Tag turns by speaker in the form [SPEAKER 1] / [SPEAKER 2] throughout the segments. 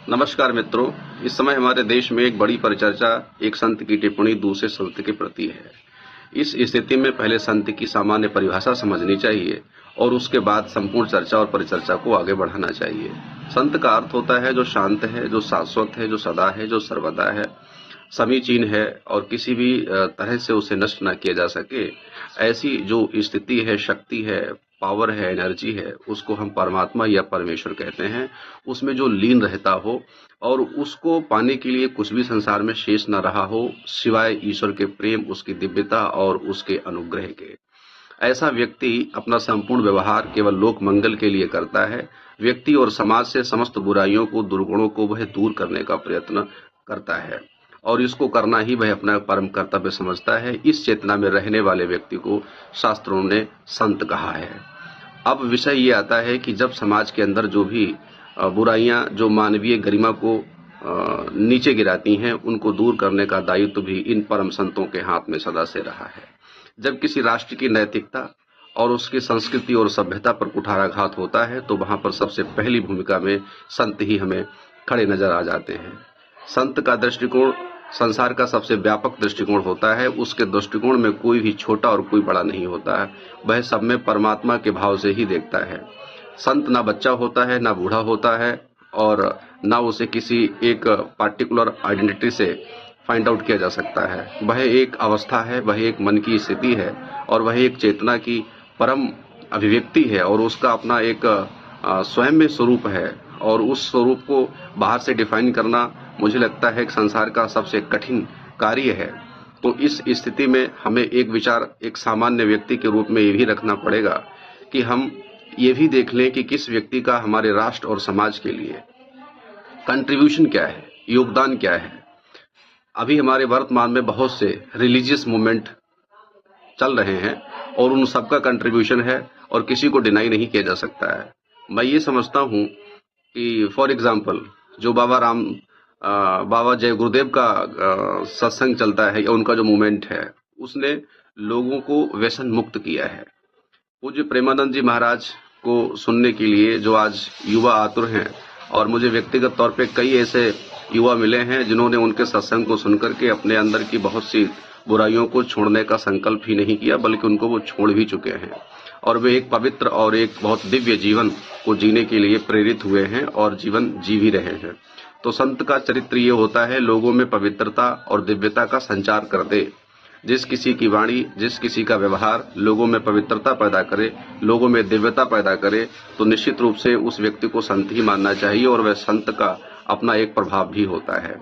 [SPEAKER 1] नमस्कार मित्रों। इस समय हमारे देश में एक बड़ी परिचर्चा एक संत की टिप्पणी दूसरे संत के प्रति है। इस स्थिति में पहले संत की सामान्य परिभाषा समझनी चाहिए और उसके बाद संपूर्ण चर्चा और परिचर्चा को आगे बढ़ाना चाहिए। संत का अर्थ होता है जो शांत है, जो शाश्वत है, जो सदा है, जो सर्वदा है, समीचीन है और किसी भी तरह से उसे नष्ट न किया जा सके। ऐसी जो स्थिति है, शक्ति है, पावर है, एनर्जी है, उसको हम परमात्मा या परमेश्वर कहते हैं। उसमें जो लीन रहता हो और उसको पाने के लिए कुछ भी संसार में शेष न रहा हो सिवाय ईश्वर के प्रेम, उसकी दिव्यता और उसके अनुग्रह के। ऐसा व्यक्ति अपना संपूर्ण व्यवहार केवल लोक मंगल के लिए करता है। व्यक्ति और समाज से समस्त बुराइयों को, दुर्गुणों को वह दूर करने का प्रयत्न करता है और इसको करना ही वह अपना परम कर्तव्य समझता है। इस चेतना में रहने वाले व्यक्ति को शास्त्रों ने संत कहा है। अब विषय ये आता है कि जब समाज के अंदर जो भी बुराइयां जो मानवीय गरिमा को नीचे गिराती हैं, उनको दूर करने का दायित्व भी इन परम संतों के हाथ में सदा से रहा है। जब किसी राष्ट्र की नैतिकता और उसकी संस्कृति और सभ्यता पर कुठाराघात होता है तो वहां पर सबसे पहली भूमिका में संत ही हमें खड़े नजर आ जाते हैं। संत का दृष्टिकोण संसार का सबसे व्यापक दृष्टिकोण होता है। उसके दृष्टिकोण में कोई भी छोटा और कोई बड़ा नहीं होता है। वह सब में परमात्मा के भाव से ही देखता है। संत ना बच्चा होता है, ना बूढ़ा होता है और ना उसे किसी एक पार्टिकुलर आइडेंटिटी से फाइंड आउट किया जा सकता है। वह एक अवस्था है, वह एक मन की स्थिति है और वह एक चेतना की परम अभिव्यक्ति है और उसका अपना एक स्वयं में स्वरूप है और उस स्वरूप को बाहर से डिफाइन करना मुझे लगता है कि संसार का सबसे कठिन कार्य है। तो इस स्थिति में हमें एक विचार एक सामान्य व्यक्ति के रूप में ये भी रखना पड़ेगा कि हम ये भी देख लें कि किस व्यक्ति का हमारे राष्ट्र और समाज के लिए कंट्रीब्यूशन क्या है, योगदान क्या है। अभी हमारे वर्तमान में बहुत से रिलीजियस मूवमेंट चल रहे हैं और उन सबका कंट्रीब्यूशन है और किसी को डिनाई नहीं किया जा सकता है। मैं ये समझता हूँ कि फॉर एग्जाम्पल जो बाबा जय गुरुदेव का सत्संग चलता है या उनका जो मूवमेंट है, उसने लोगों को व्यसन मुक्त किया है। पूज्य प्रेमानंद जी महाराज को सुनने के लिए जो आज युवा आतुर हैं और मुझे व्यक्तिगत तौर पे कई ऐसे युवा मिले हैं जिन्होंने उनके सत्संग को सुनकर के अपने अंदर की बहुत सी बुराइयों को छोड़ने का संकल्प ही नहीं किया बल्कि उनको वो छोड़ भी चुके हैं और वे एक पवित्र और एक बहुत दिव्य जीवन को जीने के लिए प्रेरित हुए हैं और जीवन जी भी रहे हैं। तो संत का चरित्र ये होता है लोगों में पवित्रता और दिव्यता का संचार कर दे। जिस किसी की वाणी, जिस किसी का व्यवहार लोगों में पवित्रता पैदा करे, लोगों में दिव्यता पैदा करे, तो निश्चित रूप से उस व्यक्ति को संत ही मानना चाहिए और वह संत का अपना एक प्रभाव भी होता है।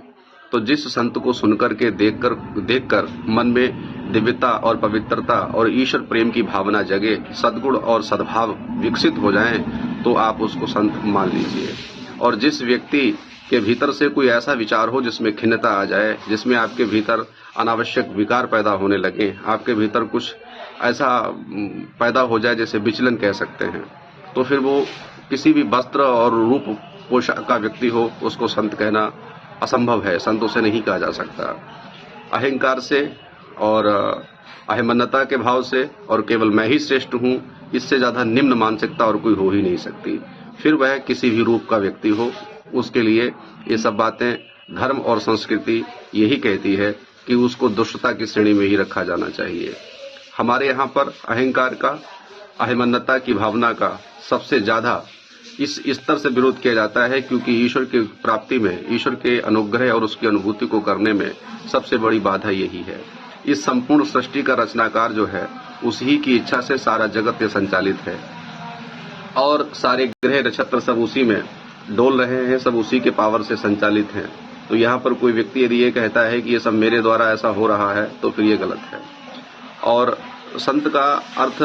[SPEAKER 1] तो जिस संत को सुनकर के देखकर मन में दिव्यता और पवित्रता और ईश्वर प्रेम की भावना जगे, सद्गुण और सद्भाव विकसित हो जाएं, तो आप उसको संत मान लीजिए। और जिस व्यक्ति के भीतर से कोई ऐसा विचार हो जिसमें खिन्नता आ जाए, जिसमें आपके भीतर अनावश्यक विकार पैदा होने लगे, आपके भीतर कुछ ऐसा पैदा हो जाए जैसे विचलन कह सकते हैं, तो फिर वो किसी भी वस्त्र और रूप पोशाक का व्यक्ति हो, उसको संत कहना असंभव है। संत उसे नहीं कहा जा सकता। अहंकार से और अहमन्यता के भाव से और केवल मैं ही श्रेष्ठ हूँ, इससे ज्यादा निम्न मानसिकता और कोई हो ही नहीं सकती। फिर वह किसी भी रूप का व्यक्ति हो, उसके लिए ये सब बातें धर्म और संस्कृति यही कहती है कि उसको दुष्टता की श्रेणी में ही रखा जाना चाहिए। हमारे यहाँ पर अहंकार का, अहमन्यता की भावना का सबसे ज्यादा इस स्तर से विरोध किया जाता है क्योंकि ईश्वर की प्राप्ति में, ईश्वर के अनुग्रह और उसकी अनुभूति को करने में सबसे बड़ी बाधा यही है। इस संपूर्ण सृष्टि का रचनाकार जो है, उसी की इच्छा से सारा जगत ये संचालित है और सारे ग्रह नक्षत्र सब उसी में डोल रहे हैं, सब उसी के पावर से संचालित हैं। तो यहाँ पर कोई व्यक्ति यदि ये कहता है कि ये सब मेरे द्वारा ऐसा हो रहा है तो फिर ये गलत है। और संत का अर्थ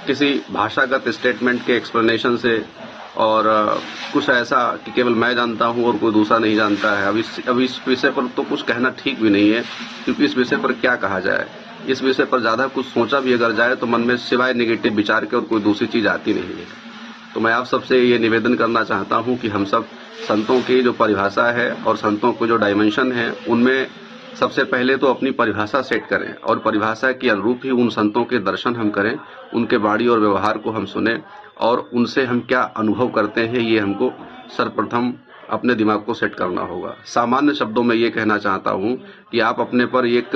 [SPEAKER 1] किसी भाषागत स्टेटमेंट के एक्सप्लेनेशन से और कुछ ऐसा कि केवल मैं जानता हूं और कोई दूसरा नहीं जानता है, अब इस विषय पर तो कुछ कहना ठीक भी नहीं है क्योंकि इस विषय पर क्या कहा जाए। इस विषय पर ज्यादा कुछ सोचा भी अगर जाए तो मन में सिवाय नेगेटिव विचार के और कोई दूसरी चीज आती नहीं है। तो मैं आप सबसे ये निवेदन करना चाहता हूं कि हम सब संतों की जो परिभाषा है और संतों को जो डायमेंशन है, उनमें सबसे पहले तो अपनी परिभाषा सेट करें और परिभाषा के अनुरूप ही उन संतों के दर्शन हम करें, उनके वाणी और व्यवहार को हम सुने और उनसे हम क्या अनुभव करते हैं ये हमको सर्वप्रथम अपने दिमाग को सेट करना होगा। सामान्य शब्दों में ये कहना चाहता हूँ कि आप अपने पर एक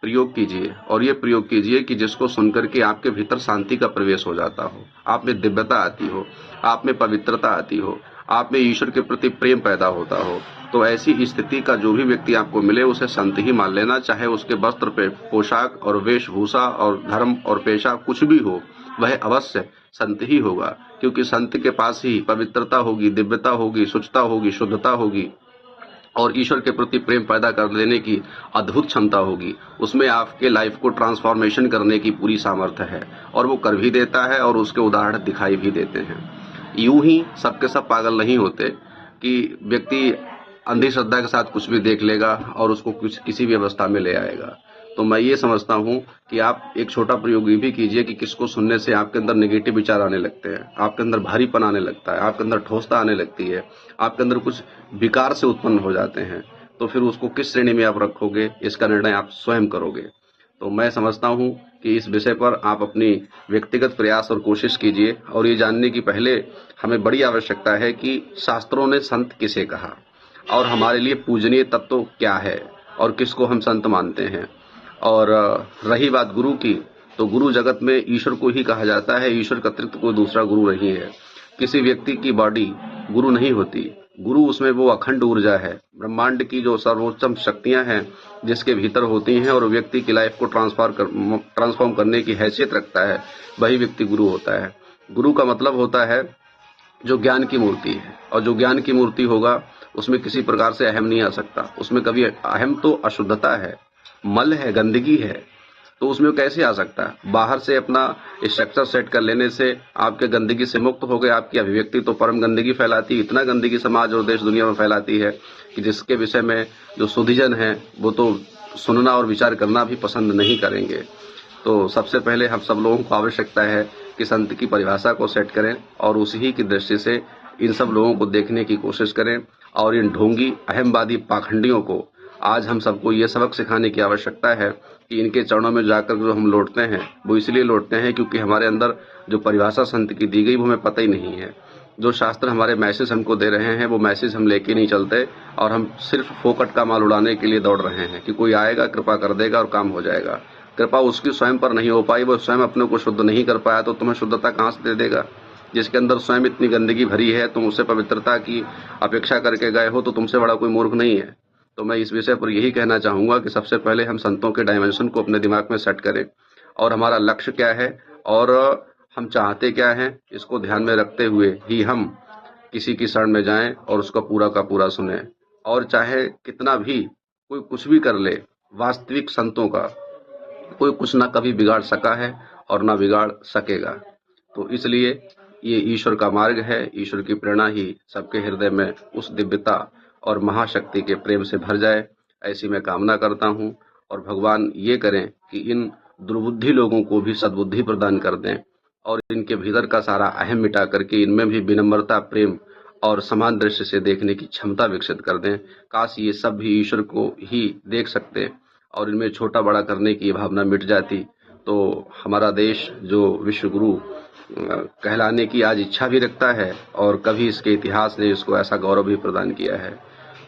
[SPEAKER 1] प्रयोग कीजिए और ये प्रयोग कीजिए कि जिसको सुनकर के आपके भीतर शांति का प्रवेश हो जाता हो, आप में दिव्यता आती हो, आप में पवित्रता आती हो, आप में ईश्वर के प्रति प्रेम पैदा होता हो। तो ऐसी स्थिति का जो भी व्यक्ति आपको मिले उसे संत ही मान लेना, चाहे उसके वस्त्र पे पोशाक और वेशभूषा और धर्म और पेशा कुछ भी हो, वह अवश्य संत ही होगा, क्योंकि संत के पास ही पवित्रता होगी, दिव्यता होगी, शुचिता होगी, शुद्धता होगी और ईश्वर के प्रति प्रेम पैदा कर लेने की अद्भुत क्षमता होगी। उसमें आपके लाइफ को ट्रांसफॉर्मेशन करने की पूरी सामर्थ्य है और वो कर भी देता है और उसके उदाहरण दिखाई भी देते हैं। यूं ही सबके सब पागल नहीं होते कि व्यक्ति अंधश्रद्धा के साथ कुछ भी देख लेगा और उसको कुछ किसी भी अवस्था में ले आएगा। तो मैं ये समझता हूँ कि आप एक छोटा प्रयोग ये भी कीजिए कि किसको सुनने से आपके अंदर नेगेटिव विचार आने लगते हैं, आपके अंदर भारीपन आने लगता है, आपके अंदर ठोसता आने लगती है, आपके अंदर कुछ विकार से उत्पन्न हो जाते हैं, तो फिर उसको किस श्रेणी में आप रखोगे इसका निर्णय आप स्वयं करोगे। तो मैं समझता हूँ कि इस विषय पर आप अपनी व्यक्तिगत प्रयास और कोशिश कीजिए और ये जानने की पहले हमें बड़ी आवश्यकता है कि शास्त्रों ने संत किसे कहा और हमारे लिए पूजनीय तत्व क्या है और किसको हम संत मानते हैं। और रही बात गुरु की, तो गुरु जगत में ईश्वर को ही कहा जाता है, ईश्वर का अतिरिक्त कोई दूसरा गुरु नहीं है। किसी व्यक्ति की बॉडी गुरु नहीं होती, गुरु उसमें वो अखंड ऊर्जा है, ब्रह्मांड की जो सर्वोच्चम शक्तियां हैं जिसके भीतर होती हैं और व्यक्ति की लाइफ को ट्रांसफॉर्म करने की हैसियत रखता है, वही व्यक्ति गुरु होता है। गुरु का मतलब होता है जो ज्ञान की मूर्ति है, और जो ज्ञान की मूर्ति होगा उसमें किसी प्रकार से अहम नहीं आ सकता। उसमें कभी अहम तो अशुद्धता है, मल है, गंदगी है, तो उसमें कैसे आ सकता है। बाहर से अपना स्ट्रक्चर सेट कर लेने से आपके गंदगी से मुक्त हो गए। आपकी अभिव्यक्ति तो परम गंदगी फैलाती है, इतना गंदगी समाज और देश दुनिया में फैलाती है कि जिसके विषय में जो सुधीजन है वो तो सुनना और विचार करना भी पसंद नहीं करेंगे। तो सबसे पहले हम सब लोगों को आवश्यकता है कि संत की परिभाषा को सेट करें और उसी की दृष्टि से इन सब लोगों को देखने की कोशिश करें और इन ढोंगी अहमवादी पाखंडियों को आज हम सबको ये सबक सिखाने की आवश्यकता है कि इनके चरणों में जाकर जो हम लौटते हैं वो इसलिए लौटते हैं क्योंकि हमारे अंदर जो परिभाषा संत की दी गई वो हमें पता ही नहीं है। जो शास्त्र हमारे मैसेज हमको दे रहे हैं वो मैसेज हम लेके नहीं चलते और हम सिर्फ फोकट का माल उड़ाने के लिए दौड़ रहे हैं कि कोई आएगा, कृपा कर देगा और काम हो जाएगा। कृपा उसकी स्वयं पर नहीं हो पाई, वो स्वयं अपने को शुद्ध नहीं कर पाया, तो तुम्हें शुद्धता कहाँ से दे देगा। जिसके अंदर स्वयं इतनी गंदगी भरी है, तुम उससे पवित्रता की अपेक्षा करके गए हो, तो तुमसे बड़ा कोई मूर्ख नहीं है। तो मैं इस विषय पर यही कहना चाहूँगा कि सबसे पहले हम संतों के डायमेंशन को अपने दिमाग में सेट करें और हमारा लक्ष्य क्या है और हम चाहते क्या हैं, इसको ध्यान में रखते हुए ही हम किसी की शरण में जाएं और उसका पूरा का पूरा सुने। और चाहे कितना भी कोई कुछ भी कर ले, वास्तविक संतों का कोई कुछ ना कभी बिगाड़ सका है और ना बिगाड़ सकेगा। तो इसलिए ये ईश्वर का मार्ग है, ईश्वर की प्रेरणा ही सबके हृदय में उस दिव्यता और महाशक्ति के प्रेम से भर जाए, ऐसी मैं कामना करता हूँ। और भगवान ये करें कि इन दुर्बुद्धि लोगों को भी सद्बुद्धि प्रदान कर दें और इनके भीतर का सारा अहम मिटा करके इनमें भी विनम्रता, प्रेम और समान दृष्टि से देखने की क्षमता विकसित कर दें। काश ये सब भी ईश्वर को ही देख सकते और इनमें छोटा बड़ा करने की भावना मिट जाती, तो हमारा देश जो विश्व गुरु कहलाने की आज इच्छा भी रखता है और कभी इसके इतिहास ने इसको ऐसा गौरव भी प्रदान किया है।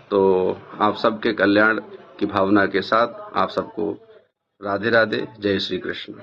[SPEAKER 1] तो आप सबके कल्याण की भावना के साथ आप सबको राधे राधे, जय श्री कृष्ण।